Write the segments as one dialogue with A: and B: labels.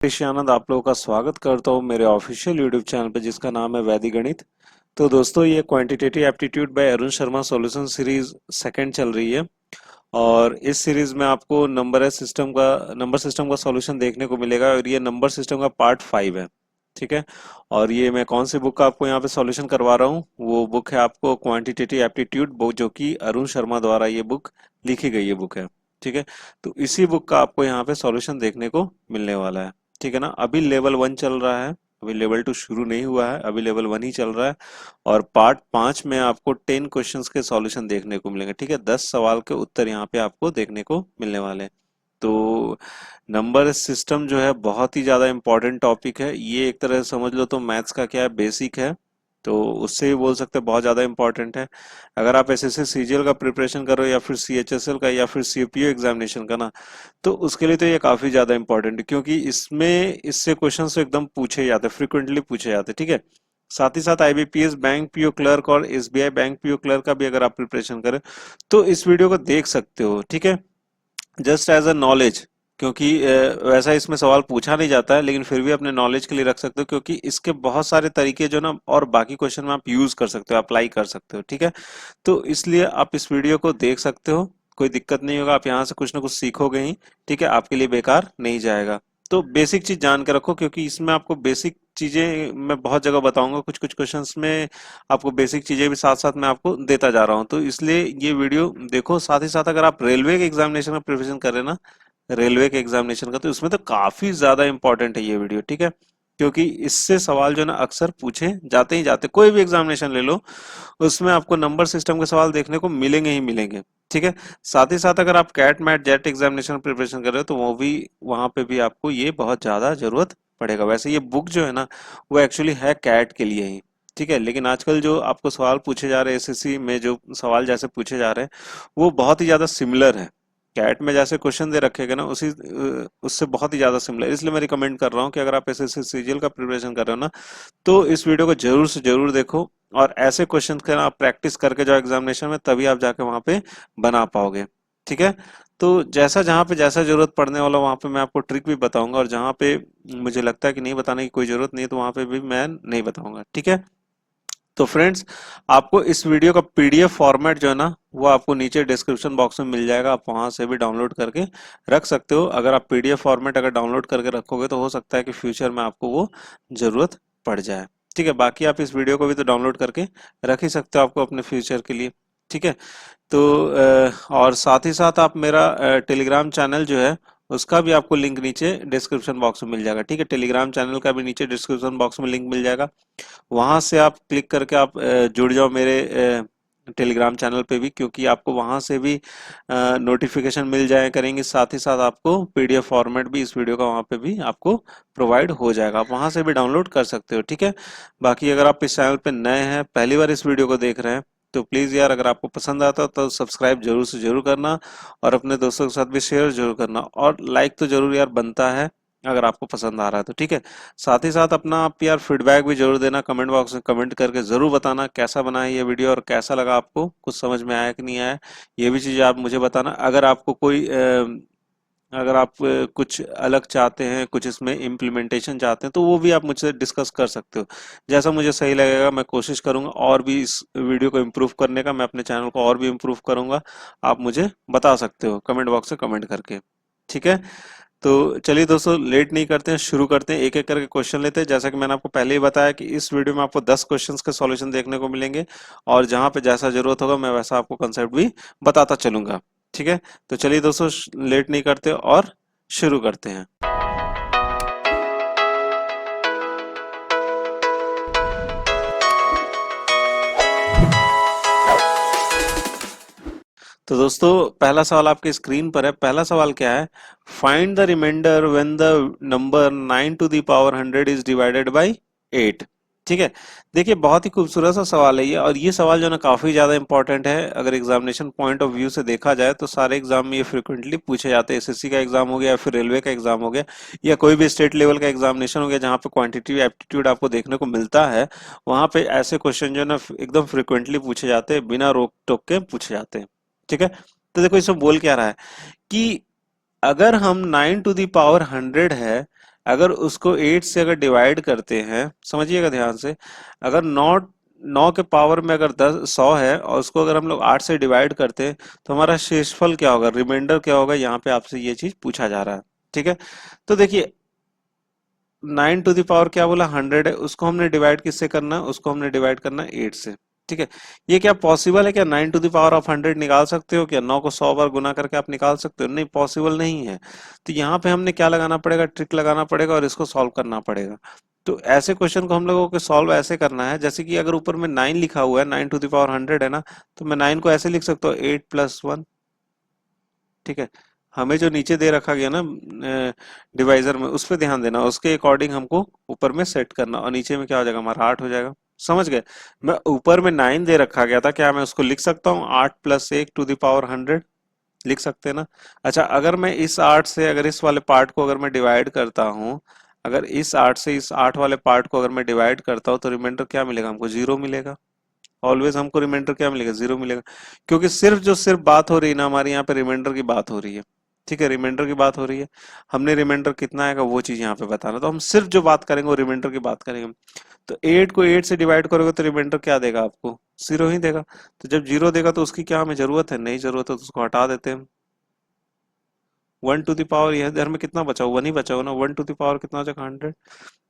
A: आनंद आप लोगों का स्वागत करता हूँ मेरे ऑफिशियल यूट्यूब चैनल पे जिसका नाम है वैदिक गणित। तो दोस्तों ये quantitative aptitude bye Arun Sharma solution series second चल रही है। और इस सीरीज में आपको नंबर सिस्टम का सॉल्यूशन देखने को मिलेगा और ये नंबर सिस्टम का पार्ट 5 है। ठीक है। और ये मैं कौन सी बुक का आपको यहाँ पे सॉल्यूशन करवा रहा हूँ, वो बुक है आपको क्वांटिटेटिव एप्टीट्यूड बुक, जो कि अरुण शर्मा द्वारा ये बुक लिखी गई ये बुक है। ठीक है। तो इसी बुक का आपको यहाँ पे सॉल्यूशन देखने को मिलने वाला है। ठीक है ना। अभी लेवल 1 चल रहा है, अभी लेवल 2 शुरू नहीं हुआ है, अभी लेवल 1 ही चल रहा है। और पार्ट 5 में आपको 10 क्वेश्चंस के सॉल्यूशन देखने को मिलेंगे। ठीक है। 10 सवाल के उत्तर यहाँ पे आपको देखने को मिलने वाले हैं। तो नंबर सिस्टम जो है बहुत ही ज्यादा इंपॉर्टेंट टॉपिक है। ये एक तरह से समझ लो तो मैथ्स का क्या है, बेसिक है। तो उससे भी बोल सकते हैं बहुत ज्यादा इंपॉर्टेंट है। अगर आप एसएससी सीजीएल का प्रिपरेशन कर रहे हो या फिर सीएचएसएल का या फिर सीपीयू एग्जामिनेशन का ना, तो उसके लिए तो ये काफी ज्यादा इंपॉर्टेंट है, क्योंकि इसमें इससे क्वेश्चन तो एकदम पूछे जाते हैं, फ्रिक्वेंटली पूछे जाते हैं। ठीक है। साथ ही साथ आईबीपीएस बैंक पीओ क्लर्क और एसबीआई बैंक पीओ क्लर्क का भी अगर आप प्रिपरेशन करें तो इस वीडियो को देख सकते हो। ठीक है। जस्ट एज अ नॉलेज, क्योंकि वैसा इसमें सवाल पूछा नहीं जाता है, लेकिन फिर भी अपने नॉलेज के लिए रख सकते हो, क्योंकि इसके बहुत सारे तरीके जो ना और बाकी क्वेश्चन में आप यूज कर सकते हो, अप्लाई कर सकते हो। ठीक है। तो इसलिए आप इस वीडियो को देख सकते हो, कोई दिक्कत नहीं होगा, आप यहाँ से कुछ ना कुछ सीखोगे ही। ठीक है। आपके लिए बेकार नहीं जाएगा। तो बेसिक चीज जान के रखो, क्योंकि इसमें आपको बेसिक चीजें मैं बहुत जगह बताऊंगा, कुछ कुछ क्वेश्चंस में आपको बेसिक चीजें भी साथ साथ मैं आपको देता जा रहा हूँ। तो इसलिए ये वीडियो देखो। साथ ही साथ अगर आप रेलवे के एग्जामिनेशन का प्रिपरेशन कर रहे हैं ना, रेलवे के एग्जामिनेशन का, तो उसमें तो काफी ज्यादा इंपॉर्टेंट है ये वीडियो। ठीक है। क्योंकि इससे सवाल जो ना अक्सर पूछे जाते ही जाते, कोई भी एग्जामिनेशन ले लो उसमें आपको नंबर सिस्टम के सवाल देखने को मिलेंगे ही मिलेंगे। ठीक है। साथ ही साथ अगर आप CAT MAT JET examination preparation कर रहे हो तो वो भी, वहां पे भी आपको ये बहुत ज्यादा जरूरत पड़ेगा। वैसे ये बुक जो है ना, वो एक्चुअली है कैट के लिए ही। ठीक है। लेकिन आजकल जो आपको सवाल पूछे जा रहे हैं एसएससी में, जो सवाल जैसे पूछे जा रहे हैं वो बहुत ही ज्यादा सिमिलर है। कैट में जैसे क्वेश्चन दे रखे गए ना, उसी उससे बहुत ही ज्यादा सिमिलर। इसलिए मैं रिकमेंड कर रहा हूँ कि अगर आप एसएससी सीजीएल का प्रिपरेशन कर रहे हो ना, तो इस वीडियो को जरूर से जरूर देखो। और ऐसे क्वेश्चन का आप प्रैक्टिस करके जाओ एग्जामिनेशन में, तभी आप जाके वहां पे बना पाओगे। ठीक है। तो जैसा जहां पे जैसा जरूरत पड़ने वाला वहां पे मैं आपको ट्रिक भी बताऊंगा, और जहां पे मुझे लगता है कि नहीं बताने की कोई जरूरत नहीं है तो वहां पे भी मैं नहीं बताऊंगा। ठीक है। तो फ्रेंड्स, आपको इस वीडियो का पीडीएफ फॉर्मेट जो है ना, वो आपको नीचे डिस्क्रिप्शन बॉक्स में मिल जाएगा। आप वहां से भी डाउनलोड करके रख सकते हो। अगर आप पीडीएफ फॉर्मेट अगर डाउनलोड करके रखोगे तो हो सकता है कि फ्यूचर में आपको वो जरूरत पड़ जाए। ठीक है। बाकी आप इस वीडियो को भी तो डाउनलोड करके रख ही सकते हो आपको अपने फ्यूचर के लिए। ठीक है। तो और साथ ही साथ आप मेरा टेलीग्राम चैनल जो है उसका भी आपको लिंक नीचे डिस्क्रिप्शन बॉक्स में मिल जाएगा। ठीक है। टेलीग्राम चैनल का भी नीचे डिस्क्रिप्शन बॉक्स में लिंक मिल जाएगा। वहां से आप क्लिक करके आप जुड़ जाओ मेरे टेलीग्राम चैनल पे भी, क्योंकि आपको वहां से भी नोटिफिकेशन मिल जाया करेंगे। साथ ही साथ आपको पीडीएफ फॉर्मेट भी इस वीडियो का वहां पे भी आपको प्रोवाइड हो जाएगा, आप वहां से भी डाउनलोड कर सकते हो। ठीक है। बाकी अगर आप इस चैनल पे नए हैं, पहली बार इस वीडियो को देख रहे हैं, तो प्लीज यार अगर आपको पसंद आता तो सब्सक्राइब जरूर से जरूर करना, और अपने दोस्तों के साथ भी शेयर जरूर करना, और लाइक तो जरूर यार बनता है अगर आपको पसंद आ रहा है तो। ठीक है। साथ ही साथ अपना आप यार फीडबैक भी जरूर देना, कमेंट बॉक्स में कमेंट करके जरूर बताना कैसा बना है ये वीडियो और कैसा लगा आपको, कुछ समझ में आया कि नहीं आया। ये भी चीजें आप मुझे बताना। अगर आपको कोई अगर आप कुछ अलग चाहते हैं, कुछ इसमें इम्प्लीमेंटेशन चाहते हैं, तो वो भी आप मुझसे डिस्कस कर सकते हो। जैसा मुझे सही लगेगा मैं कोशिश करूंगा और भी इस वीडियो को इम्प्रूव करने का, मैं अपने चैनल को और भी इम्प्रूव करूंगा। आप मुझे बता सकते हो कमेंट बॉक्स में कमेंट करके। ठीक है। तो चलिए दोस्तों, लेट नहीं करते हैं, शुरू करते हैं। एक एक करके क्वेश्चन लेते हैं। जैसा कि मैंने आपको पहले ही बताया कि इस वीडियो में आपको 10 क्वेश्चंस के सॉल्यूशन देखने को मिलेंगे, और जहां पे जैसा जरूरत होगा मैं वैसा आपको कंसेप्ट भी बताता चलूंगा। ठीक है। तो चलिए दोस्तों, लेट नहीं करते और शुरू करते हैं। तो दोस्तों, पहला सवाल आपके स्क्रीन पर है। पहला सवाल क्या है? Find the remainder when the number 9 to the power 100 is divided by 8। ठीक है। देखिए, बहुत ही खूबसूरत सा सवाल है ये, और ये सवाल जो है ना काफी ज्यादा इंपॉर्टेंट है। अगर एग्जामिनेशन पॉइंट ऑफ व्यू से देखा जाए तो सारे एग्जाम में ये फ्रिक्वेंटली पूछे जाते हैं। एसएससी का एग्जाम हो गया, फिर रेलवे का एग्जाम हो गया, या कोई भी स्टेट लेवल का एग्जामिनेशन हो गया जहाँ पे क्वांटिटी एप्टीट्यूड आपको देखने को मिलता है, वहां पे ऐसे क्वेश्चन जो है ना एकदम फ्रिक्वेंटली पूछे जाते हैं, बिना रोक टोक के पूछे जाते हैं। ठीक है। तो देखो इसमें बोल क्या रहा है कि अगर हम 9 टू दी पावर 100 है, अगर उसको 8 से अगर डिवाइड करते हैं, समझिएगा ध्यान से, अगर 9 9 के पावर में अगर 100 है और उसको अगर हम लोग 8 से डिवाइड करते हैं तो हमारा शेषफल क्या होगा, रिमाइंडर क्या होगा, यहाँ पे आपसे ये चीज पूछा जा रहा है। ठीक है, तो देखिए 9 टू द पावर क्या बोला, 100 है, उसको हमने डिवाइड किससे करना है, उसको हमने डिवाइड करना है 8 से। ठीक है, ये क्या पॉसिबल है क्या, 9 टू द पावर ऑफ 100 निकाल सकते हो क्या, 9 को 100 बार गुना करके आप निकाल सकते हो, नहीं पॉसिबल नहीं है। तो यहाँ पे हमने क्या लगाना पड़ेगा, ट्रिक लगाना पड़ेगा और इसको सॉल्व करना पड़ेगा। तो ऐसे क्वेश्चन को हम लोगों को सॉल्व ऐसे करना है, जैसे कि अगर ऊपर में 9 लिखा हुआ है, 9 टू द पावर 100 है ना, तो मैं 9 को ऐसे लिख सकता हूँ 8 प्लस 1। ठीक है, हमें जो नीचे दे रखा गया ना डिवाइजर में, उस पे ध्यान देना, उसके अकॉर्डिंग हमको ऊपर में सेट करना, और नीचे में क्या हो जाएगा, हमारा 8 हो जाएगा। समझ गए, मैं ऊपर में 9 दे रखा गया था, क्या मैं उसको लिख सकता हूँ 8 प्लस 1 टू द पावर 100, लिख सकते हैं ना। अच्छा, अगर मैं इस 8 से अगर इस वाले पार्ट को अगर मैं डिवाइड करता हूँ, अगर इस 8 से इस 8 वाले पार्ट को अगर मैं डिवाइड करता हूँ तो रिमाइंडर क्या मिलेगा, हमको 0 मिलेगा। ऑलवेज हमको रिमाइंडर क्या मिलेगा, 0 मिलेगा, क्योंकि सिर्फ बात हो रही है ना, हमारे यहाँ पे रिमाइंडर की बात हो रही है। ठीक है, रिमाइंडर की बात हो रही है, हमने रिमाइंडर कितना आएगा वो चीज यहाँ पे बताना, तो हम सिर्फ जो बात करेंगे वो रिमाइंडर की बात करेंगे। तो 8 को 8 से डिवाइड करोगे तो रिमाइंडर क्या देगा आपको, 0 ही देगा। तो जब 0 देगा तो उसकी क्या हमें जरूरत है, नहीं जरूरत है, तो उसको हटा देते हैं। 1 टू द पावर, यह इधर में कितना बचा हुआ, 1 ही बचा हुआ ना, 1 टू द पावर कितना हो जाएगा, 100।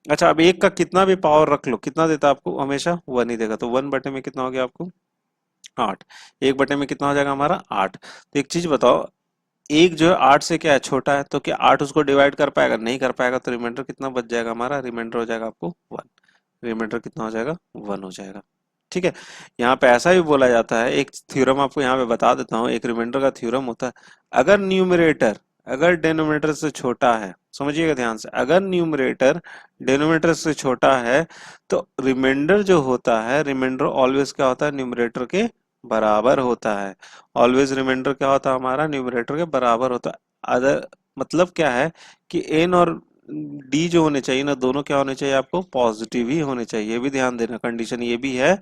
A: अच्छा, अब एक का कितना भी पावर रख लो, कितना देता है आपको, हमेशा 1 ही देगा, तो 1 बटे में कितना हो गया आपको, 8। एक बटे में कितना हो जाएगा हमारा, 8। तो एक चीज बताओ, एक जो है 8 से क्या है, छोटा है, तो क्या 8 उसको डिवाइड कर पाएगा, नहीं कर पाएगा, तो रिमाइंडर कितना बच जाएगा हमारा, रिमाइंडर हो जाएगा आपको 1। रिमाइंडर कितना हो जाएगा, 1 हो जाएगा। ठीक है, यहाँ पे ऐसा भी बोला जाता है, एक थ्योरम आपको यहाँ पे बता देता हूँ, एक रिमाइंडर का थ्योरम होता है, अगर न्यूमरेटर अगर डिनोमिनेटर से छोटा है, समझिएगा ध्यान से, अगर न्यूमरेटर डिनोमिनेटर से छोटा है तो रिमाइंडर जो होता है, रिमाइंडर ऑलवेज क्या होता है, न्यूमरेटर के बराबर होता है। ऑलवेज रिमाइंडर क्या होता है हमारा, न्यूमरेटर के बराबर होता है। अदर मतलब क्या है कि एन और डी जो होने चाहिए ना, दोनों क्या होने चाहिए, आपको पॉजिटिव ही होने चाहिए। ये भी ध्यान देना, कंडीशन ये भी है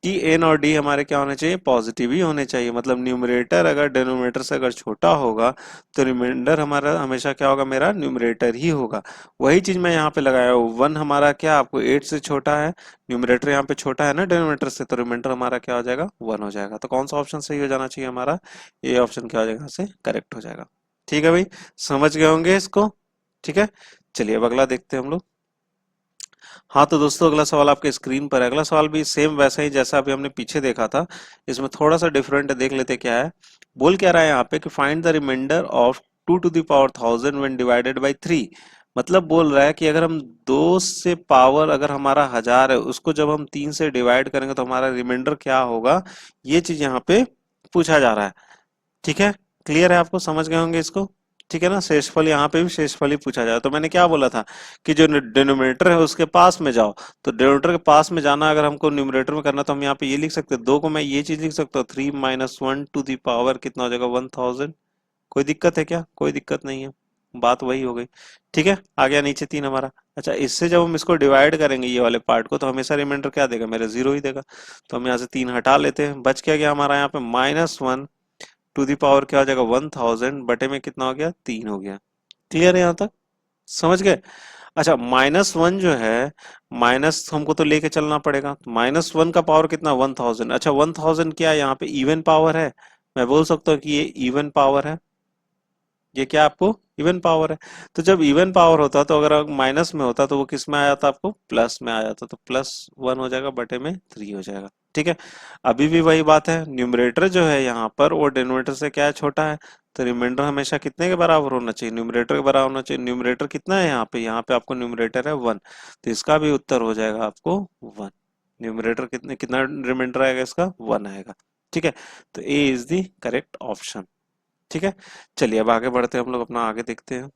A: कि एन और डी हमारे क्या होने चाहिए, पॉजिटिव ही होने चाहिए। मतलब न्यूमरेटर अगर डिनोमिनेटर से अगर छोटा होगा तो रिमाइंडर हमारा हमेशा क्या होगा, मेरा न्यूमरेटर ही होगा। वही चीज मैं यहाँ पे लगाया हूँ, 1 हमारा क्या आपको 8 से छोटा है, न्यूमरेटर यहाँ पे छोटा है ना डिनोमिनेटर से, तो रिमाइंडर हमारा क्या हो जाएगा, 1 हो जाएगा। तो कौन सा ऑप्शन सही हो जाना चाहिए हमारा, ये ऑप्शन क्या हो जाएगा, यहाँ से करेक्ट हो जाएगा। ठीक है भाई, समझ गए होंगे इसको। ठीक है, चलिए अब अगला देखते हैं हम लोग। हाँ तो दोस्तों, अगला सवाल आपके स्क्रीन पर है। अगला सवाल भी सेम वैसा ही जैसा अभी हमने पीछे देखा था, इसमें थोड़ा सा डिफरेंट है, देख लेते क्या है। बोल क्या रहा है यहाँ पे कि find the remainder of 2 to the power 1000 when divided by 3। मतलब बोल रहा है कि अगर हम 2 से पावर अगर हमारा 1000 है, उसको जब हम 3 से डिवाइड करेंगे तो हमारा रिमाइंडर क्या होगा, ये चीज यहाँ पे पूछा जा रहा है। ठीक है, क्लियर है, आपको समझ गए होंगे इसको। ठीक है ना, शेषफल यहाँ पे भी शेषफल ही पूछा जाए, तो मैंने क्या बोला था कि जो डिनोमिनेटर है उसके पास में जाओ। तो डिनोमिनेटर के पास में जाना अगर हमको न्यूमरेटर में करना, तो हम यहाँ पे ये लिख सकते हैं, 2 को मैं ये चीज लिख सकता हूँ, 3 माइनस 1 टू दी पावर कितना हो जाएगा, 1000। कोई दिक्कत है क्या, कोई दिक्कत नहीं है, बात वही हो गई। ठीक है, आ गया नीचे 3 हमारा। अच्छा, इससे जब हम इसको डिवाइड करेंगे ये वाले पार्ट को, तो हमेशा रिमाइंडर क्या देगा, मेरा 0 ही देगा। तो हम यहाँ से 3 हटा लेते हैं, बच क्या गया हमारा यहाँ पे -1 टू दी पावर क्या हो जाएगा, 1000 बटे में कितना हो गया, 3 हो गया। क्लियर है यहाँ तक, समझ गए। अच्छा, -1 जो है, माइनस हमको तो लेके चलना पड़ेगा, -1 का पावर कितना, 1000। अच्छा, 1000 क्या है, यहाँ पे इवन पावर है, मैं बोल सकता हूँ कि ये इवन पावर है। ये क्या आपको इवन पावर है। तो जब इवन पावर होता तो अगर माइनस में होता तो वो किस में आ जाता, आपको प्लस में आ जाता, तो +1 हो जाएगा बटे में 3 हो जाएगा। ठीक है, अभी भी वही बात है, न्यूमरेटर जो है यहाँ पर वो डिनोमिनेटर से क्या है, छोटा है। तो रिमाइंडर हमेशा कितने के बराबर होना चाहिए, न्यूमरेटर के बराबर होना चाहिए। न्यूमरेटर कितना है यहाँ पे आपको न्यूमरेटर है 1, तो इसका भी उत्तर हो जाएगा आपको 1। न्यूमरेटर कितना रिमाइंडर आएगा इसका, 1 आएगा। ठीक है, तो ए इज द करेक्ट ऑप्शन। ठीक है, चलिए अब आगे बढ़ते हैं, हम लोग अपना आगे देखते हैं।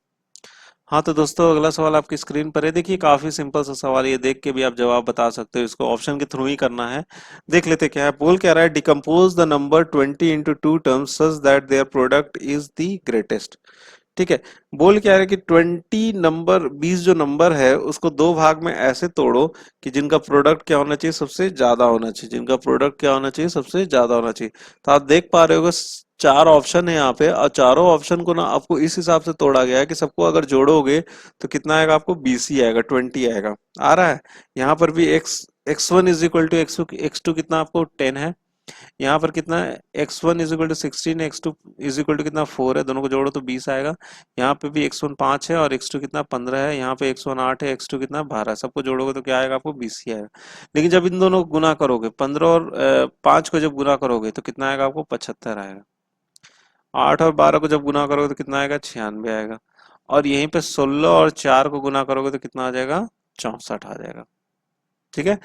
A: हाँ तो दोस्तों, अगला सवाल आपकी स्क्रीन पर है, देखिए काफी सिंपल सा सवाल, ये देख के भी आप जवाब बता सकते हो, इसको ऑप्शन के थ्रू ही करना है। देख लेते क्या है, बोल क्या रहा है, decompose the number 20 into 2 terms such that their product is the greatest. ठीक है। बोल क्या है कि 20 जो नंबर है उसको दो भाग में ऐसे तोड़ो कि जिनका प्रोडक्ट क्या होना चाहिए, सबसे ज्यादा होना चाहिए, जिनका प्रोडक्ट क्या होना चाहिए, सबसे ज्यादा होना चाहिए। तो आप देख पा रहे होगे चार ऑप्शन है यहाँ पे, और चारों ऑप्शन को ना आपको इस हिसाब से तोड़ा गया है कि सबको अगर जोड़ोगे तो कितना आएगा, आपको 20 ही आएगा, 20 आएगा। आ रहा है। यहाँ पर भी x1 is equal to x2 कितना आपको 10 है। यहाँ पर कितना है, x1 इज इक्वल टू 16 है, x2 इज इक्वल टू कितना 4 है, दोनों को जोड़ो तो 20 आएगा। यहाँ पे भी x1 5 है और x2 कितना 15 है, यहाँ पे x1 8 है, x2 कितना 12 है, सबको जोड़ोगे तो क्या आएगा, आपको 20 ही आएगा। लेकिन जब इन दोनों को गुना करोगे, 15 और 5 को जब गुना करोगे तो कितना आएगा, आपको 75 आएगा। 8 और 12 को जब गुना करोगे तो कितना आएगा, 96 आएगा। और यहीं पे 16 और 4 को गुना करोगे तो कितना आ जाएगा, 64 आ जाएगा। ठीक है।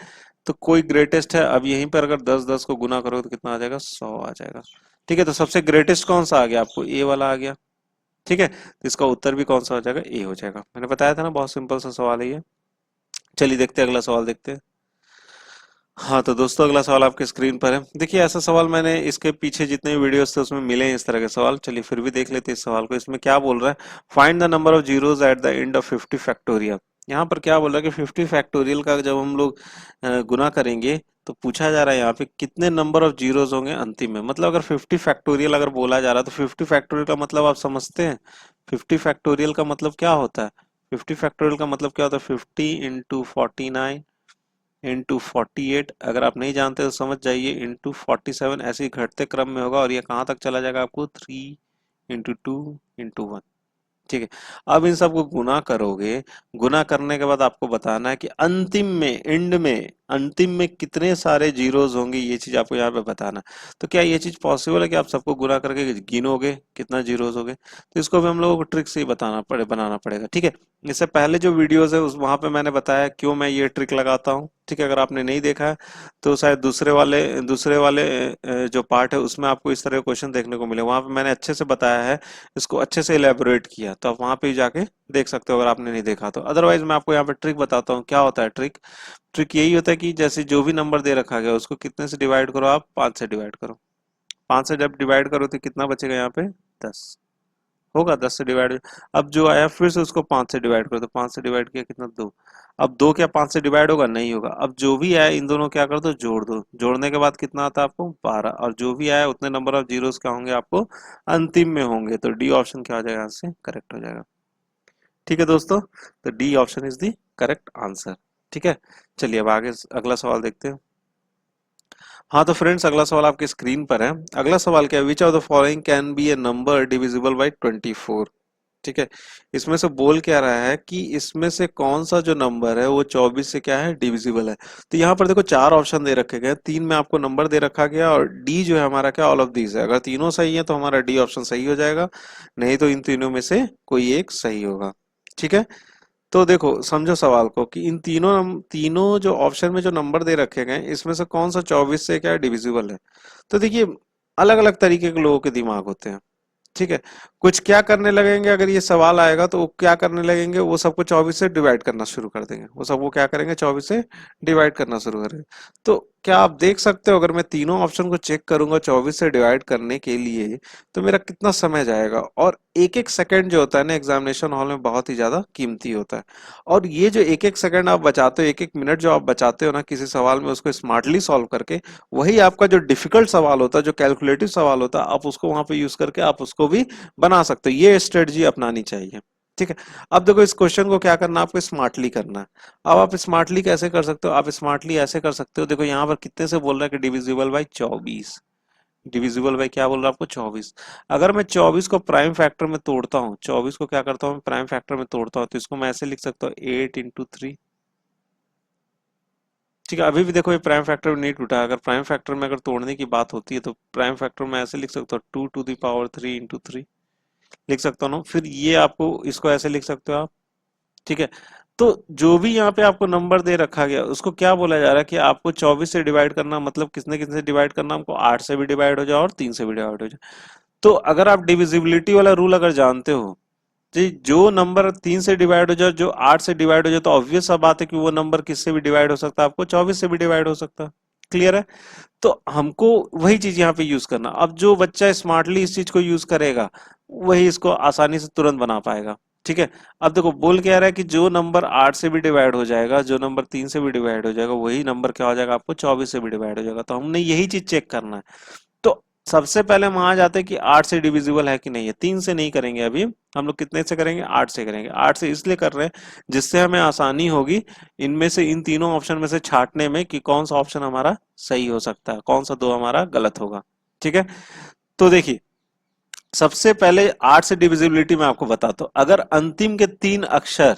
A: तो कोई ग्रेटेस्ट है, अब यहीं पर अगर 10 को गुना करोगे तो कितना आ जाएगा, 100 आ जाएगा। ठीक है। तो सबसे ग्रेटेस्ट कौन सा आ गया, आपको ए वाला आ गया। ठीक है। तो इसका उत्तर भी कौन सा हो जाएगा, ए हो जाएगा। मैंने बताया था ना, बहुत सिंपल सा सवाल है ये। चलिए देखते हैं, अगला सवाल देखते हैं। हाँ तो दोस्तों, अगला सवाल आपके स्क्रीन पर है। देखिए, ऐसा सवाल मैंने इसके पीछे जितने वीडियोस थे उसमें मिले हैं इस तरह के सवाल। चलिए फिर भी देख लेते हैं इस सवाल को। इसमें क्या बोल रहा है, find the number of zeros at the end of 50 factorial. यहाँ पर क्या बोल रहा है कि 50 फैक्टोरियल का जब हम लोग गुना करेंगे तो पूछा जा रहा है यहाँ पे कितने नंबर ऑफ जीरोस होंगे अंतिम में। मतलब अगर 50 फैक्टोरियल अगर बोला जा रहा है तो 50 फैक्टोरियल का मतलब आप समझते हैं। 50 फैक्टोरियल का मतलब क्या होता है, 50 फैक्टोरियल का मतलब क्या होता है, 50 इंटू 49 इंटू 48। अगर आप नहीं जानते तो समझ जाइए, इंटू 47, ऐसे ही घटते क्रम में होगा और ये कहाँ तक चला जाएगा, आपको 3 इंटू 2 इंटू 1। ठीक है। अब इन सबको गुना करोगे, गुना करने के बाद आपको बताना है कि अंतिम में, एंड में, अंतिम में कितने सारे जीरोस होंगे, ये चीज आपको यहाँ पे बताना है। तो क्या ये चीज पॉसिबल है कि आप सबको गुना करके गिनोगे कितना जीरोस होंगे, तो इसको भी हम लोगों को ट्रिक से ही बनाना पड़ेगा। ठीक है। इससे पहले जो वीडियोस है उस वहां पे मैंने बताया क्यों मैं ये ट्रिक लगाता हूँ। ठीक है। अगर आपने नहीं देखा है तो शायद दूसरे वाले जो पार्ट है उसमें आपको इस तरह के क्वेश्चन देखने को मिले, वहां पे मैंने अच्छे से बताया है, इसको अच्छे से इलेबोरेट किया, तो आप वहां पे जाके देख सकते हो अगर आपने नहीं देखा तो। अदरवाइज मैं आपको यहाँ पे ट्रिक बताता हूँ। क्या होता है ट्रिक, ट्रिक यही होता है कि जैसे जो भी नंबर दे रखा गया उसको कितने से डिवाइड करो, आप 5 से डिवाइड करो। 5 से जब डिवाइड करो तो कितना बचेगा, यहाँ पे 10 होगा। 10 से डिवाइड, अब जो आया फिर से उसको 5 से डिवाइड करो, तो 5 से डिवाइड किया कितना, 2। अब 2 क्या 5 से डिवाइड होगा, नहीं होगा। अब जो भी आया इन दोनों क्या कर दो, जोड़ दो। जोड़ने के बाद कितना आता है आपको, 12। और जो भी आया उतने नंबर ऑफ जीरोस क्या होंगे, आपको अंतिम में होंगे। तो डी ऑप्शन क्या हो जाएगा, यहाँ से करेक्ट हो जाएगा। ठीक है दोस्तों, तो D option is the correct answer. ठीक है। चलिए अब आगे अगला सवाल देखते हैं। हाँ तो फ्रेंड्स, अगला सवाल आपके स्क्रीन पर है। अगला सवाल क्या है, which of the following can be A number divisible by 24। ठीक है। इसमें से बोल क्या रहा है कि इसमें से कौन सा जो नंबर है वो 24 से क्या है, डिविजिबल है। तो यहाँ पर देखो चार ऑप्शन दे रखे गए, तीन में आपको नंबर दे रखा गया और डी जो है हमारा क्या, ऑल ऑफ दीज है। अगर तीनों सही है तो हमारा डी ऑप्शन सही हो जाएगा, नहीं तो इन तीनों में से कोई एक सही होगा। ठीक है। तो देखो समझो सवाल को कि इन तीनों जो ऑप्शन में जो नंबर दे रखे गए इसमें से कौन सा 24 से क्या डिविजिबल है। तो देखिए, अलग अलग तरीके के लोगों के दिमाग होते हैं। ठीक है। कुछ क्या करने लगेंगे, अगर ये सवाल आएगा तो वो क्या करने लगेंगे, वो सबको 24 से डिवाइड करना शुरू कर देंगे। वो सबको क्या करेंगे, 24 से डिवाइड करना शुरू करेंगे। तो क्या आप देख सकते हो, अगर मैं तीनों ऑप्शन को चेक करूंगा 24 से डिवाइड करने के लिए तो मेरा कितना समय जाएगा। और एक एक सेकंड जो होता है ना एग्जामिनेशन हॉल में, बहुत ही ज्यादा कीमती होता है। और ये जो एक एक सेकंड आप बचाते हो, एक एक मिनट जो आप बचाते हो ना किसी सवाल में, उसको स्मार्टली सॉल्व करके, वही आपका जो डिफिकल्ट सवाल होता है, जो कैलकुलेटिव सवाल होता है, आप उसको वहां पे यूज करके आप उसको भी बना सकते हो। ये स्ट्रेटजी अपनानी चाहिए। ठीक है। अब देखो इस क्वेश्चन को क्या करना है, आपको स्मार्टली करना है। अब आप स्मार्टली कैसे कर सकते हो, आप स्मार्टली ऐसे कर सकते हो। देखो यहाँ पर कितने से बोल रहा है कि डिविजिबल बाई 24, डिविजिबल बाई क्या बोल रहा है आपको, 24। अगर मैं 24 को प्राइम फैक्टर में तोड़ता हूँ, 24 को क्या करता हूँ, प्राइम फैक्टर में तोड़ता हूँ, तो इसको मैं ऐसे लिख सकता हूँ 8 इंटू 3। ठीक है। अभी भी देखो ये प्राइम फैक्टर में नहीं टूटा। अगर प्राइम फैक्टर में अगर तोड़ने की बात होती है तो प्राइम फैक्टर में ऐसे लिख सकता हूँ 2 टू द पावर 3 इंटू 3 लिख सकता हूँ ना। फिर ये आपको इसको ऐसे लिख सकते हो आप। ठीक है। तो जो भी यहाँ पे आपको नंबर दे रखा गया उसको क्या बोला जा रहा है कि आपको 24 से डिवाइड करना, मतलब किसने किसने डिवाइड करना, हमको 8 से भी डिवाइड हो जाए और 3 से भी डिवाइड हो जाए। तो अगर आप डिविजिबिलिटी वाला रूल अगर जानते हो, जी जो नंबर 3 से डिवाइड हो जाए, जो 8 से डिवाइड हो जाए, तो ऑब्वियस सा बात है कि वो नंबर किससे भी डिवाइड हो सकता है, आपको 24 से भी डिवाइड हो सकता है। क्लियर है? तो हमको वही चीज यहाँ पे यूज करना। अब जो बच्चा स्मार्टली इस चीज को यूज करेगा वही इसको आसानी से तुरंत बना पाएगा। ठीक है, अब देखो बोल क्या रहा है कि जो नंबर 8 से भी डिवाइड हो जाएगा, जो नंबर 3 से भी डिवाइड हो जाएगा, वही नंबर क्या हो जाएगा आपको 24 से भी डिवाइड हो जाएगा। तो हमने यही चीज चेक करना है। तो सबसे पहले हम वहां जाते हैं कि 8 से डिविजिबल है कि नहीं है। 3 से नहीं करेंगे अभी हम लोग, कितने से करेंगे? 8 से करेंगे। 8 से इसलिए कर रहे हैं जिससे हमें आसानी होगी इनमें से, इन तीनों ऑप्शन में से छांटने में कि कौन सा ऑप्शन हमारा सही हो सकता है, कौन सा दो हमारा गलत होगा। ठीक है, तो देखिए सबसे पहले 8 से डिविजिबिलिटी में आपको बताता हूं। अगर अंतिम के 3 अक्षर,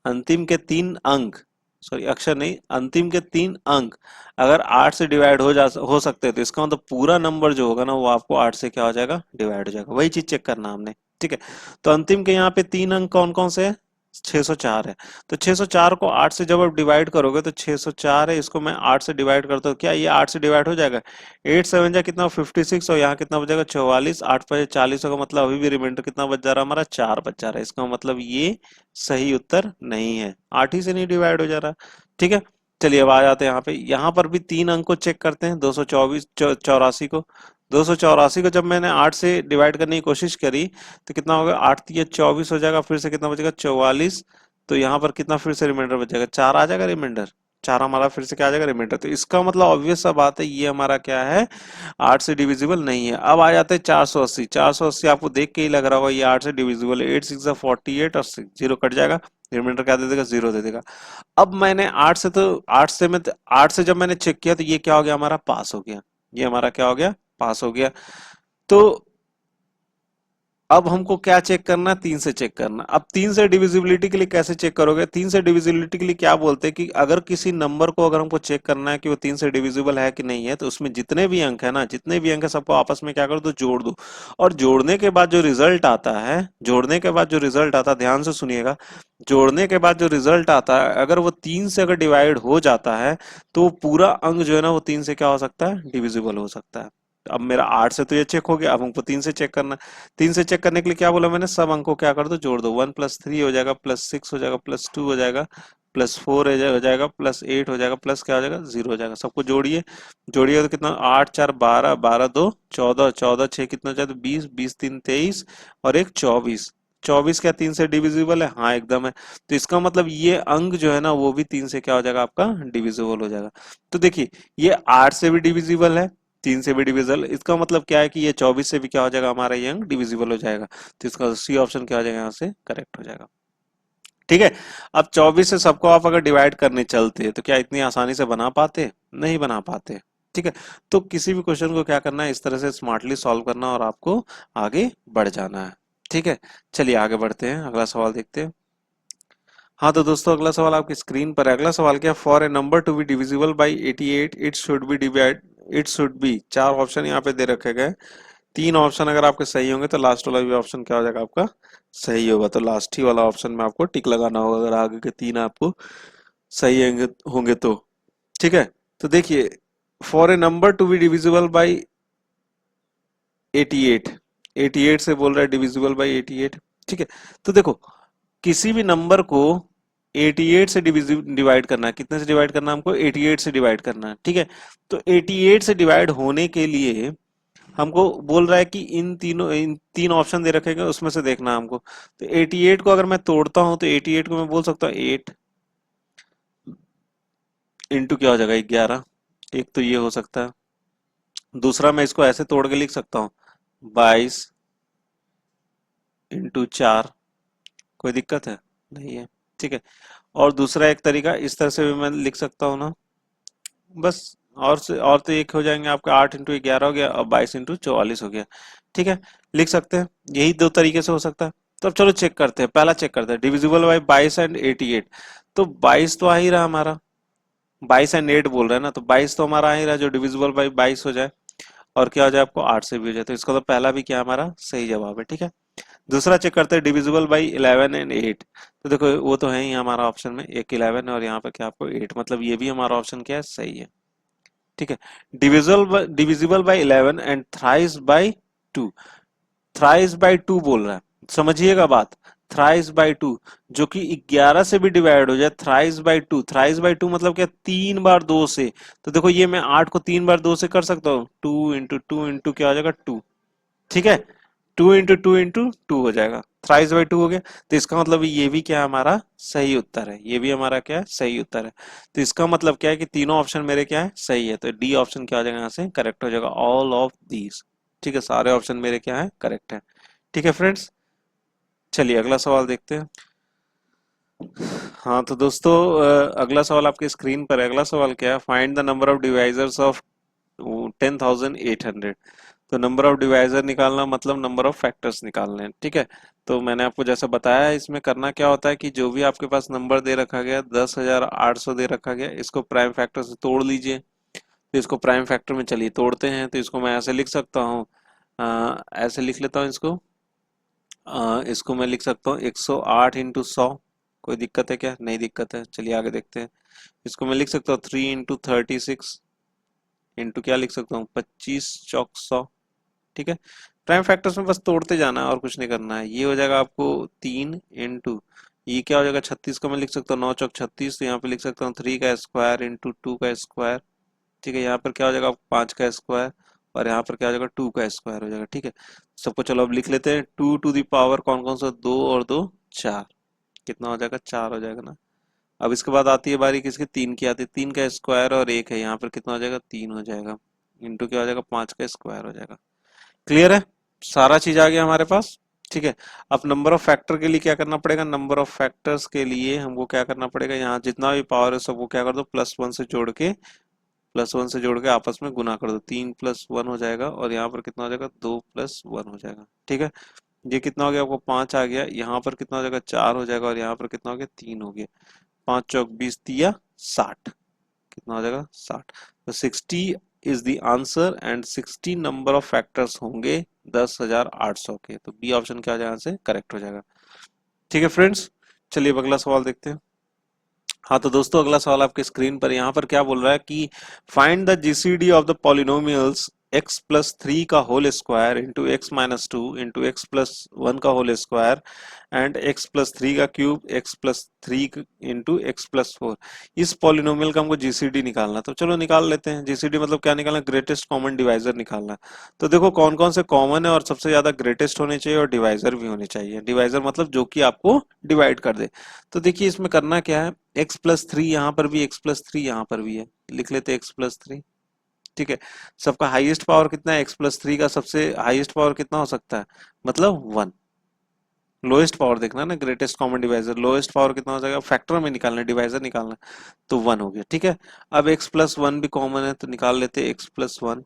A: अंतिम के 3 अंक, सॉरी अक्षर नहीं, अंतिम के 3 अंक अगर 8 से डिवाइड हो सकते हैं तो इसका मतलब पूरा नंबर जो होगा ना वो आपको 8 से क्या हो जाएगा? डिवाइड हो जाएगा। वही चीज चेक करना हमने। ठीक है, तो अंतिम के यहाँ पे 3 अंक कौन कौन से हैं? 604 है। तो 604 को 8 से जब आप डिवाइड करोगे तो 604 है, इसको मैं 8 से डिवाइड करता हूँ, क्या ये 8 से डिवाइड हो जाएगा? 8 7 जा कितना? 56। और यहाँ कितना बचेगा? 44। 8 5 40 होगा, मतलब अभी भी रिमाइंडर कितना बच जा रहा है हमारा? 4 बच जा रहा है। इसका मतलब ये सही उत्तर नहीं है, 8 ही से नहीं डिवाइड हो जा रहा। ठीक है, चलिए अब आ जाते हैं यहाँ पे। यहाँ पर भी 3 अंक को चेक करते हैं, 224 84 को। 284 को जब मैंने 8 से डिवाइड करने की कोशिश करी तो कितना होगा? 8 3 24 हो जाएगा, फिर से कितना बचेगा? 44। तो यहाँ पर कितना फिर से रिमाइंडर बचेगा? 4 आ जाएगा रिमाइंडर। 4 हमारा फिर से क्या आ जाएगा? रिमाइंडर। तो इसका मतलब ऑब्वियस सा बात है ये हमारा क्या है? 8 से डिविजिबल नहीं है। अब आ जाते हैं 480। 480 आपको देख के ही लग रहा होगा ये 8 से डिविजिबल है। 8 6 48 और 6 जीरो कट जाएगा, रिमाइंडर क्या दे देगा? 0 दे देगा। अब मैंने 8 से, तो 8 से जब मैंने चेक किया तो ये क्या हो गया? हमारा पास हो गया। ये हमारा क्या हो गया? पास हो गया। तो अब हमको क्या चेक करना है? 3 से चेक करना। अब 3 से डिविजिबिलिटी के लिए कैसे चेक करोगे? 3 से डिविजिबिलिटी के लिए क्या बोलते हैं कि अगर किसी नंबर को अगर हमको चेक करना है कि वो 3 से डिविजिबल है कि नहीं है, तो उसमें जितने भी अंक है ना, जितने भी अंक है सबको आपस में क्या कर दो? जोड़ दो। और जोड़ने के बाद जो रिजल्ट आता है, जोड़ने के बाद जो रिजल्ट आता है, ध्यान से सुनिएगा, जोड़ने के बाद जो रिजल्ट आता है अगर वो 3 से अगर डिवाइड हो जाता है तो पूरा अंक जो है ना वो 3 से क्या हो सकता है? डिविजिबल हो सकता है। अब मेरा 8 से तो ये चेक हो गया, अब हमको 3 से चेक करना है। 3 से चेक करने के लिए क्या बोला मैंने? सब अंकों क्या कर दो? जोड़ दो। 1 + 3 हो जाएगा, +6 हो जाएगा, +2 हो जाएगा, +4 हो जाएगा, +8 हो जाएगा, प्लस क्या हो जाएगा? 0 हो जाएगा। सबको जोड़िए। जोड़िए तो कितना? 8 4 12, 12 2 14, 14 6 कितना हो जाएगा? 20, 20 3 23 और एक 24। 24 क्या 3 से डिविजिबल है? हाँ एकदम है। तो इसका मतलब ये अंक जो है ना वो भी 3 से क्या हो जाएगा? आपका डिविजिबल हो जाएगा। तो देखिए ये 8 से भी डिविजिबल है, 3 से भी डिविजिबल, इसका मतलब क्या है कि ये 24 से भी क्या हो जाएगा? हमारा ये अंक डिविजिबल हो जाएगा। तो इसका सी ऑप्शन क्या हो जाएगा? यहाँ से करेक्ट हो जाएगा। ठीक है, अब 24 से सबको आप अगर डिवाइड करने चलते तो क्या इतनी आसानी से बना पाते? नहीं बना पाते। ठीक है, तो किसी भी क्वेश्चन को क्या करना है? इस तरह से स्मार्टली सॉल्व करना और आपको आगे बढ़ जाना है। ठीक है, चलिए आगे बढ़ते हैं, अगला सवाल देखते हैं। हाँ तो दोस्तों अगला सवाल आपकी स्क्रीन पर है। अगला सवाल क्या? For a number to be divisible by 88 it should be divide, it should be, चार ऑप्शन यहाँ पे दे रखे गए। तीन ऑप्शन अगर आपके सही होंगे तो लास्ट वाला भी ऑप्शन क्या हो जाएगा? आपका सही होगा। तो लास्ट ही वाला ऑप्शन में आपको टिक लगाना होगा अगर आगे के तीन आपको सही होंगे तो। ठीक है, तो देखिए for a number to be divisible by 88, 88 से बोल रहा है डिविजिबल बाई 88। ठीक है, तो देखो किसी भी नंबर को 88 से डिवाइड करना है। कितने से डिवाइड करना है हमको? 88 से डिवाइड करना है। ठीक है, तो 88 से डिवाइड होने के लिए हमको बोल रहा है कि इन तीन ऑप्शन दे रखे गए उसमें से देखना है हमको। तो 88 को अगर मैं तोड़ता हूं तो 88 को मैं बोल सकता हूँ 8 इंटू क्या हो जाएगा? 11। एक तो ये हो सकता है। दूसरा मैं इसको ऐसे तोड़ के लिख सकता हूँ 22 इंटू 4। कोई दिक्कत है? नहीं है। ठीक है, और दूसरा एक तरीका इस तरह से भी मैं लिख सकता हूँ ना, बस। और तो एक हो जाएंगे आपका 8 इंटू 11 हो गया और 22 इंटू 44 हो गया। ठीक है, लिख सकते हैं, यही दो तरीके से हो सकता है। तो अब चलो चेक करते हैं, पहला चेक करते हैं डिविजिबल बाई 22 एंड 88। तो 22 तो आ ही रहा हमारा, 22 एंड 8 बोल रहे हैं ना, तो 22 तो हमारा आ ही रहा जो डिविजिबल बाई 22 हो जाए और क्या हो जाए आपको 8 से भी हो जाए। तो इसका तो पहला भी क्या हमारा सही जवाब है। ठीक है, दूसरा चेक करते हैं डिविजिबल बाई 11 एंड 8। तो देखो वो तो है ही हमारा ऑप्शन में, एक 11 है और यहाँ पे क्या आपको 8, मतलब ये भी हमारा ऑप्शन क्या है? सही है। ठीक है, divisible by 11 and thrice by 2। Thrice by 2 बोल रहा है, समझिएगा बात। थ्राइस बाई टू, जो कि 11 से भी डिवाइड हो जाए, thrice by two, thrice by two मतलब क्या, 3 बार 2 से। तो देखो ये मैं 8 को 3 बार 2 से कर सकता हूँ, 2 इंटू क्या हो जाएगा, 2। ठीक है, 2 इंटू 2 हो जाएगा, थ्राइस बाई 2 हो गया। तो इसका मतलब ये भी क्या है, हमारा सही उत्तर है, ये भी हमारा क्या है, सही उत्तर है। तो इसका मतलब क्या है कि तीनों ऑप्शन मेरे क्या है, सही है। तो डी ऑप्शन क्या हो जाएगा, यहाँ से करेक्ट हो जाएगा, ऑल ऑफ दीज। ठीक है, सारे ऑप्शन मेरे क्या है, करेक्ट है। ठीक है फ्रेंड्स, चलिए अगला सवाल देखते हैं। हाँ तो दोस्तों, अगला सवाल आपके स्क्रीन पर है। अगला सवाल क्या है, find the number of divisors of 10,800। तो नंबर ऑफ डिवाइजर निकालना मतलब नंबर ऑफ फैक्टर्स निकालने हैं। ठीक है, तो मैंने आपको जैसा बताया है, इसमें करना क्या होता है कि जो भी आपके पास नंबर दे रखा गया, 10,800 दे रखा गया, इसको प्राइम फैक्टर से तोड़ लीजिए। तो इसको प्राइम फैक्टर में चलिए तोड़ते हैं। तो इसको मैं ऐसे लिख सकता हूँ, ऐसे लिख लेता हूँ इसको। इसको मैं लिख सकता हूँ 108 इंटू 100। कोई दिक्कत है क्या, नहीं दिक्कत है, चलिए आगे देखते हैं। इसको मैं लिख सकता हूँ 3 इंटू 36 इंटू क्या लिख सकता हूँ, 25 चौक 100। ठीक है, प्राइम फैक्टर्स में बस तोड़ते जाना है और कुछ नहीं करना है। ये हो जाएगा आपको 3 इंटू, ये क्या हो जाएगा, 36 का मैं लिख सकता हूँ 9 चौक 36। तो यहाँ पे लिख सकता हूँ 3 का स्क्वायर इंटू 2 का स्क्वायर। ठीक है, यहाँ पर क्या हो जाएगा, 5 का स्क्वायर, और यहाँ पर क्या हो जाएगा, 2 का स्क्वायर हो जाएगा। ठीक है, सबको चलो अब लिख लेते हैं। 2 टू दी पावर कौन कौन सा, 2 और 2 4, कितना हो जाएगा, 4 हो जाएगा ना। अब इसके बाद आती है बारी किसकी, 3 की आती है। 3 का स्क्वायर और 1 है, यहाँ पर कितना हो जाएगा, 3 हो जाएगा, इंटू क्या हो जाएगा, 5 का स्क्वायर हो जाएगा। क्लियर है, सारा चीज आ गया हमारे पास। ठीक है, अब नंबर ऑफ फैक्टर के लिए क्या करना पड़ेगा, नंबर ऑफ फैक्टर्स के लिए हमको क्या करना पड़ेगा, यहाँ जितना भी पावर है सबको क्या कर दो, प्लस वन से जोड़ के आपस में गुना कर दो। 3 + 1 हो जाएगा, और यहाँ पर कितना हो जाएगा, 2 + 1 हो जाएगा। ठीक है, ये कितना हो गया आपको, 5 आ गया। यहाँ पर कितना हो जाएगा, 4 हो जाएगा, और यहाँ पर कितना हो गया, 3 हो गया। 5 चौक 20 तिया 60, कितना हो जाएगा, 60। तो 60 is the answer, and 60 number of factors होंगे 10,800 के। तो बी ऑप्शन क्या हो जाएगा, यहाँ से करेक्ट हो जाएगा। ठीक है फ्रेंड्स, चलिए अब अगला सवाल देखते हैं। हाँ तो दोस्तों, अगला सवाल आपके स्क्रीन पर, यहाँ पर क्या बोल रहा है कि find the GCD of the polynomials x+3 का whole square into x-2 into x+1 का होल स्क्वायर एंड x+3 का क्यूब x+3 इंटू x+4। इस पॉलिनोमियल का हमको जीसीडी निकालना। तो चलो निकाल लेते हैं। जीसीडी मतलब क्या निकालना, ग्रेटेस्ट कॉमन डिवाइजर निकालना। तो देखो कौन कौन से कॉमन है और सबसे ज्यादा ग्रेटेस्ट होने चाहिए, और डिवाइजर भी होने चाहिए। डिवाइजर मतलब जो कि आपको डिवाइड कर दे। तो देखिए इसमें करना क्या है, x+3 यहाँ पर भी, x+3 यहाँ पर भी है, लिख लेते x+3। ठीक है, सबका हाईएस्ट पावर कितना है, x+3 का सबसे हाईएस्ट पावर कितना हो सकता है, मतलब 1। लोएस्ट पावर देखना ना, greatest common divisor, lowest power कितना हो जाएगा, फैक्टर में निकालना है, डिवाइजर निकालना है, तो 1 हो गया। ठीक है, अब x+1 भी कॉमन है, तो निकाल लेते हैं x+1।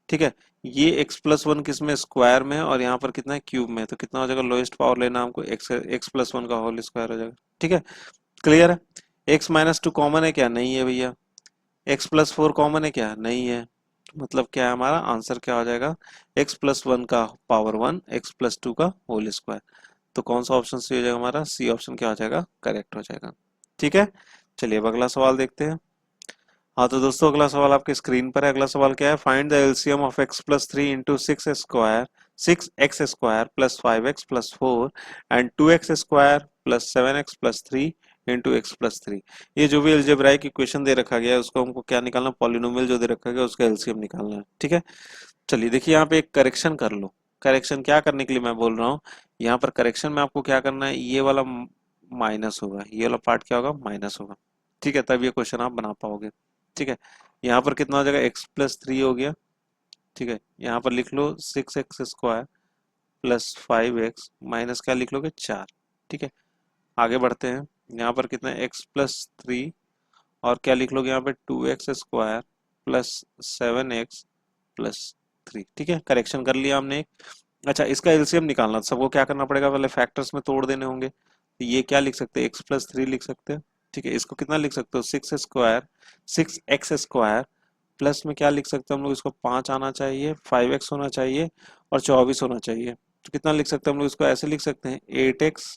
A: ठीक है, ये x+1 किस में, स्क्वायर में है, और यहाँ पर कितना है, क्यूब में है। तो कितना हो जाएगा, लोएस्ट पावर लेना हमको, x+1 का होल स्क्वायर हो जाएगा। ठीक है, क्लियर है। x-2 कॉमन है क्या, नहीं है भैया। x+4 कॉमन है क्या, नहीं है। मतलब क्या है, हमारा आंसर क्या हो जाएगा, x+1 का पावर 1, x+2 का होल स्क्वायर। तो कौन सा ऑप्शन सही हो जाएगा, हमारा सी ऑप्शन क्या हो जाएगा, करेक्ट हो जाएगा। ठीक है, चलिए अब अगला सवाल देखते हैं। हाँ तो दोस्तों, अगला सवाल आपके स्क्रीन पर है। अगला सवाल क्या है, find the LCM of x+3 into 6x square plus 5x plus 4 and 2x square plus 7x plus 3 into x+3। ये जो भी अलजेब्राइक इक्वेशन दे रखा गया है, उसको हमको क्या निकालना, पॉलिनोमियल जो दे रखा गया उसका एलसीएम निकालना है। ठीक है, चलिए देखिए यहाँ पे एक करेक्शन कर लो। करेक्शन क्या करने के लिए मैं बोल रहा हूँ, यहाँ पर करेक्शन में आपको क्या करना है, ये वाला माइनस होगा, ये वाला पार्ट क्या होगा, माइनस होगा। ठीक है, तब ये क्वेश्चन आप बना पाओगे। ठीक है, यहाँ पर कितना हो जाएगा, x+3 हो गया। ठीक है, यहाँ पर लिख लो 6x square plus 5x minus क्या लिख लोगे, 4। ठीक है, आगे बढ़ते हैं। यहाँ पर कितना है, x+3, और क्या लिख लोगे यहाँ पे, 2x square plus 7x plus 3। ठीक है, करेक्शन कर लिया हमने एक। अच्छा, इसका एलसीएम निकालना, तो सबको क्या करना पड़ेगा, पहले फैक्टर्स में तोड़ देने होंगे। तो ये क्या लिख सकते हैं, x+3 लिख सकते हैं। ठीक है, इसको कितना लिख सकते हो, 6x स्क्वायर प्लस में क्या लिख सकते हैं हम लोग, इसको 5 आना चाहिए, 5x होना चाहिए, और 24 होना चाहिए। तो कितना लिख सकते हैं हम लोग, इसको ऐसे लिख सकते हैं 8x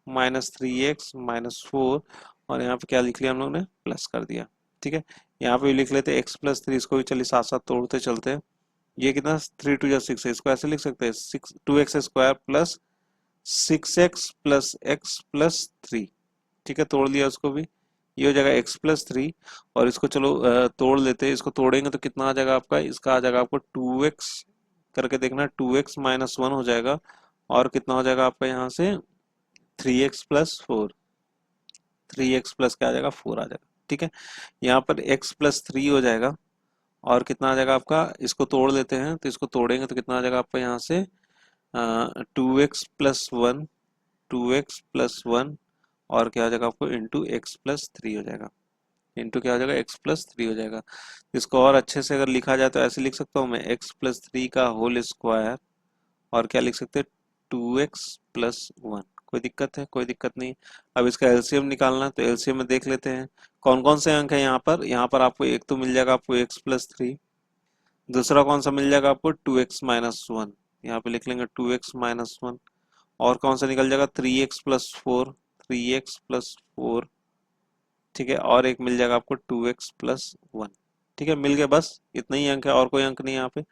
A: माइनस 3x माइनस 4, और यहाँ पे क्या लिख लिया हम लोग ने, प्लस कर दिया। ठीक है, यहाँ पे भी लिख लेते हैं x+3, इसको भी चलिए साथ साथ तोड़ते चलते हैं। ये कितना, 3 2 6 है, इसको ऐसे लिख सकते हैं 2x स्क्वायर प्लस 6x+x+3। ठीक है, तोड़ लिया उसको भी, ये हो जाएगा x+3। और इसको चलो तोड़ लेते हैं, इसको तोड़ेंगे तो कितना आ जाएगा आपका, इसका आ जाएगा आपको 2x करके देखना, 2x-1 हो जाएगा। और कितना हो जाएगा आपका यहाँ से 3x+4, 3x प्लस क्या आ जाएगा 4 आ जाएगा। ठीक है, यहाँ पर x+3 हो जाएगा। और कितना आ जाएगा आपका, इसको तोड़ लेते हैं, तो इसको तोड़ेंगे तो कितना आ जाएगा आपका यहाँ से 2x+1, 2x+1 और क्या हो जाएगा आपको इंटू x+3 हो जाएगा, इंटू क्या हो जाएगा x+3 हो जाएगा। इसको और अच्छे से अगर लिखा जाए तो ऐसे लिख सकता हूँ मैं, x+3 का होल स्क्वायर और क्या लिख सकते हैं 2x+1। कोई दिक्कत है? कोई दिक्कत नहीं। अब इसका एलसीएम निकालना है, तो एलसीएम में देख लेते हैं कौन कौन से अंक है यहाँ पर। यहाँ पर आपको एक तो मिल जाएगा आपको x+3, दूसरा कौन सा मिल जाएगा आपको 2x-1, यहाँ पे लिख लेंगे 2x-1। और कौन सा निकल जाएगा 3x+4, 3x+4। ठीक है, और एक मिल जाएगा आपको 2x+1। ठीक है, मिल गया, बस इतना ही अंक है, और कोई अंक नहीं यहाँ पे।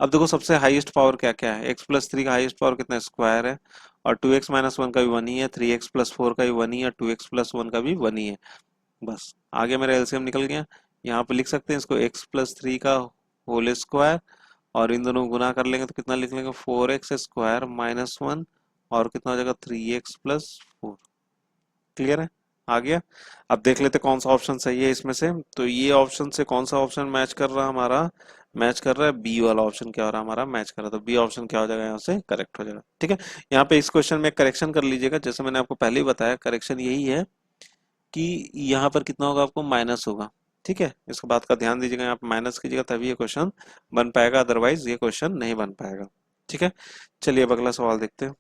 A: अब देखो सबसे हाईएस्ट पावर क्या क्या है, x+3 का हाईएस्ट पावर कितना स्क्वायर है, और 2x-1 का भी 1 ही है, 3x+4 का भी 1 ही है, 2x+1 का भी 1 ही है। बस आगे मेरा एलसीएम निकल गया। यहाँ पे लिख सकते हैं इसको x+3 का होल स्क्वायर और इन दोनों को गुना कर लेंगे तो कितना लिख लेंगे 4x² - 1 और कितना हो जाएगा 3x+4। क्लियर है? आ गया। अब देख लेते कौन सा ऑप्शन सही है इसमें से। तो ये ऑप्शन से कौन सा ऑप्शन मैच कर रहा है हमारा, मैच कर रहा है बी वाला ऑप्शन, क्या हो रहा है हमारा मैच कर रहा है। तो बी ऑप्शन क्या हो जाएगा यहाँ से करेक्ट हो जाएगा। ठीक है, यहाँ पे इस क्वेश्चन में करेक्शन कर लीजिएगा, जैसे मैंने आपको पहले ही बताया करेक्शन यही है कि यहाँ पर कितना होगा आपको माइनस होगा। ठीक है, इस बात का ध्यान दीजिएगा, यहाँ पे माइनस कीजिएगा तभी ये क्वेश्चन बन पाएगा, अदरवाइज ये क्वेश्चन नहीं बन पाएगा। ठीक है, चलिए अब अगला सवाल देखते हैं।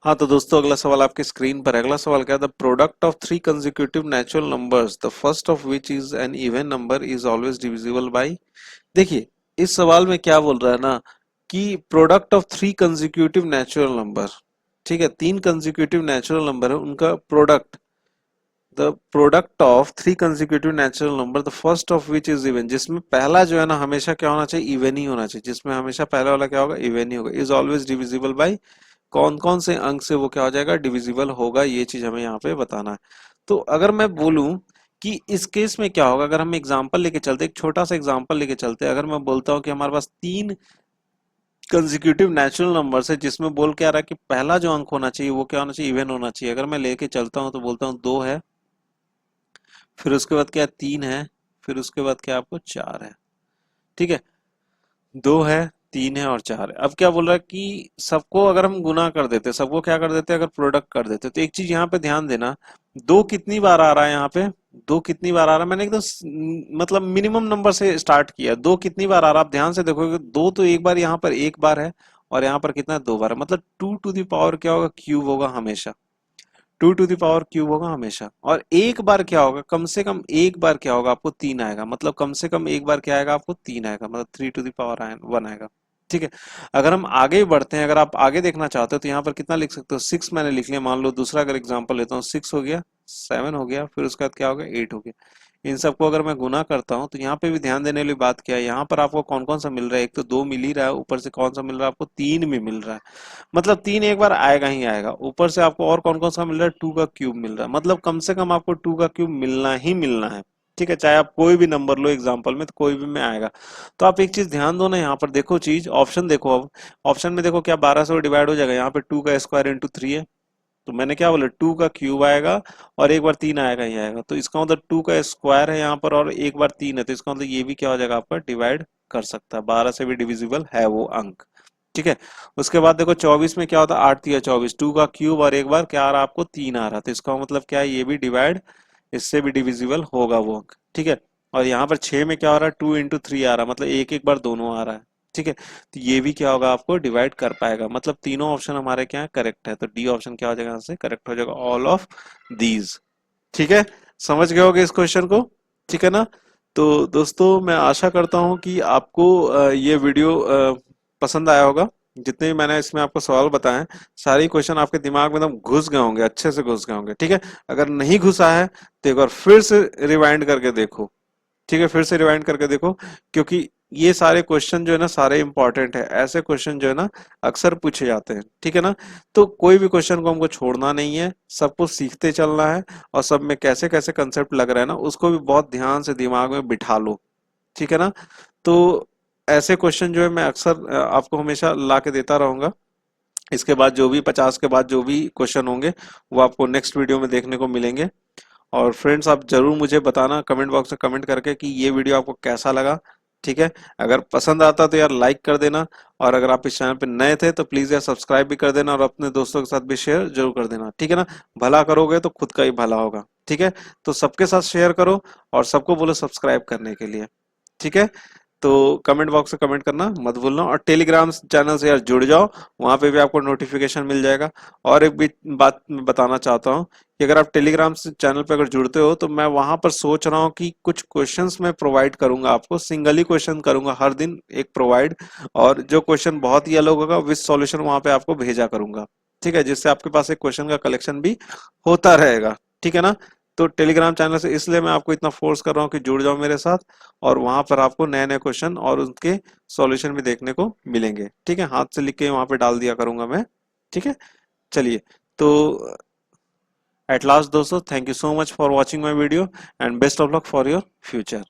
A: हाँ तो दोस्तों अगला सवाल आपकी स्क्रीन पर है। अगला सवाल क्या है, the product of 3 consecutive natural numbers the first of which is an even number is always divisible by. देखिए इस सवाल में क्या बोल रहा है ना कि product of 3 consecutive natural number, ठीक है 3 कंसेक्यूटिव नेचुरल नंबर है उनका product, the product of 3 consecutive natural number the first of which is even, जिसमें पहला जो है ना हमेशा क्या होना चाहिए इवन ही होना चाहिए, जिसमें हमेशा पहला वाला क्या होगा इवन ही होगा, इज ऑलवेज डिविजिबल बाय कौन कौन से अंक से वो क्या हो जाएगा डिविजिबल होगा, ये चीज हमें यहाँ पे बताना है। तो अगर मैं बोलूं कि इस केस में क्या होगा, अगर हम एग्जांपल लेके चलते, एक छोटा सा एग्जांपल लेके चलते, अगर मैं बोलता हूँ कि हमारे पास 3 कंसेक्यूटिव नेचुरल नंबर है जिसमें बोल के आ रहा है कि पहला जो अंक होना चाहिए वो क्या होना चाहिए इवन होना चाहिए। अगर मैं लेके चलता हूँ तो बोलता हूँ 2 है, फिर उसके बाद क्या 3 है, फिर उसके बाद क्या आपको 4 है। ठीक है, 2 है, 3 है और 4 है। अब क्या बोल रहा है कि सबको अगर हम गुना कर देते, सबको क्या कर देते अगर प्रोडक्ट कर देते, तो एक चीज यहाँ पे ध्यान देना, 2 कितनी बार आ रहा है यहाँ पे, 2 कितनी बार आ रहा है, मैंने एकदम मतलब मिनिमम नंबर से स्टार्ट किया, 2 कितनी बार आ रहा है आप ध्यान से देखोगे, 2 तो एक बार यहाँ पर एक बार है और यहाँ पर कितना है 2 बार है, मतलब 2 टू द पावर क्या होगा क्यूब होगा हमेशा, 2 टू द पावर क्यूब होगा हमेशा। और एक बार क्या होगा, कम से कम एक बार क्या होगा आपको 3 आएगा, मतलब कम से कम एक बार क्या आएगा आपको 3 आएगा, मतलब 3 टू द पावर 1 आएगा। ठीक है, अगर हम आगे बढ़ते हैं, अगर आप आगे देखना चाहते हो तो यहाँ पर कितना लिख सकते हो 6 मैंने लिख लिया, मान लो दूसरा अगर एग्जांपल लेता हूँ 6 हो गया, 7 हो गया, फिर उसके बाद क्या हो गया 8 हो गया। इन सबको अगर मैं गुना करता हूँ तो यहाँ पे भी ध्यान देने वाली बात क्या है, यहाँ पर आपको कौन कौन सा मिल रहा है, एक तो 2 मिल ही रहा है, ऊपर से कौन सा मिल रहा है आपको 3 भी मिल रहा है, मतलब 3 एक बार आएगा ही आएगा, ऊपर से आपको और कौन कौन सा मिल रहा है 2 का क्यूब मिल रहा है, मतलब कम से कम आपको 2 का क्यूब मिलना ही मिलना है। ठीक है, चाहे आप कोई भी नंबर लो एग्जांपल में तो कोई भी में आएगा। तो आप एक चीज ध्यान दो ना, यहाँ पर देखो चीज, ऑप्शन देखो, अब ऑप्शन में देखो क्या 12 से डिवाइड हो जाएगा, यहाँ पे 2 का स्क्वायर इंटू 3 है, तो मैंने क्या बोला 2 का क्यूब आएगा और एक बार 3 आएगा ही आएगा, तो इसका मतलब 2 का स्क्वायर है यहाँ पर और एक बार 3 है, तो इसका मतलब ये भी क्या हो जाएगा आपका डिवाइड कर सकता है, 12 से भी डिविजिबल है वो अंक। ठीक है, उसके बाद देखो 24 में क्या होता है 8 या 24, 2 का क्यूब और एक बार क्या आ रहा है आपको 3 आ रहा है, तो इसका मतलब क्या है ये भी डिवाइड, इससे भी डिविजिबल होगा वो अंक। ठीक है, और यहाँ पर 6 में क्या हो रहा है 2 इंटू 3 आ रहा है, मतलब एक एक बार दोनों आ रहा है। ठीक है, तो ये भी क्या होगा आपको डिवाइड कर पाएगा, मतलब तीनों ऑप्शन हमारे क्या है करेक्ट है, तो डी ऑप्शन क्या हो जाएगा यहाँ से करेक्ट हो जाएगा, ऑल ऑफ दीज। ठीक है, समझ गए होगे इस क्वेश्चन को। ठीक है ना, तो दोस्तों मैं आशा करता हूँ कि आपको ये वीडियो पसंद आया होगा, जितने भी मैंने इसमें आपको सवाल बताए सारे क्वेश्चन आपके दिमाग में एकदम घुस गए होंगे, अच्छे से घुस गए होंगे। ठीक है, अगर नहीं घुसा है तो एक बार फिर से रिवाइंड करके देखो, ठीक है फिर से रिवाइंड करके देखो, क्योंकि ये सारे क्वेश्चन जो है ना सारे इंपॉर्टेंट है, ऐसे क्वेश्चन जो है ना अक्सर पूछे जाते हैं, ठीक है ना। तो कोई भी क्वेश्चन को हमको छोड़ना नहीं है, सबको सीखते चलना है, और सब में कैसे कैसे कंसेप्ट लग रहा है ना उसको भी बहुत ध्यान से दिमाग में बिठा लो, ठीक है ना। तो ऐसे क्वेश्चन जो है मैं अक्सर आपको हमेशा ला के देता रहूंगा। इसके बाद जो भी 50 के बाद जो भी क्वेश्चन होंगे वो आपको नेक्स्ट वीडियो में देखने को मिलेंगे। और फ्रेंड्स आप जरूर मुझे बताना कमेंट बॉक्स में कमेंट करके कि ये वीडियो आपको कैसा लगा, ठीक है। अगर पसंद आता तो यार लाइक कर देना, और अगर आप इस चैनल पे नए थे तो प्लीज यार सब्सक्राइब भी कर देना, और अपने दोस्तों के साथ भी शेयर जरूर कर देना, ठीक है ना। भला करोगे तो खुद का ही भला होगा, ठीक है। तो सबके साथ शेयर करो और सबको बोलो सब्सक्राइब करने के लिए, ठीक है। तो कमेंट बॉक्स में कमेंट करना मत भूलना, और टेलीग्राम चैनल से यार जुड़ जाओ, वहां पे भी आपको नोटिफिकेशन मिल जाएगा। और एक भी बात मैं बताना चाहता हूँ कि अगर आप टेलीग्राम चैनल पे अगर जुड़ते हो तो मैं वहां पर सोच रहा हूँ कि कुछ क्वेश्चंस मैं प्रोवाइड करूंगा आपको, सिंगल ही क्वेश्चन करूंगा हर दिन एक प्रोवाइड, और जो क्वेश्चन बहुत ही अलग होगा विद सॉल्यूशन वहां पे आपको भेजा करूंगा, ठीक है, जिससे आपके पास एक क्वेश्चन का कलेक्शन भी होता रहेगा, ठीक है ना। तो टेलीग्राम चैनल से इसलिए मैं आपको इतना फोर्स कर रहा हूँ कि जुड़ जाओ मेरे साथ, और वहां पर आपको नए नए क्वेश्चन और उनके सॉल्यूशन भी देखने को मिलेंगे, ठीक है। हाथ से लिख के वहां पे डाल दिया करूंगा मैं, ठीक है। चलिए, तो एट लास्ट दोस्तों, thank you so much for watching my video, and best of luck for your future.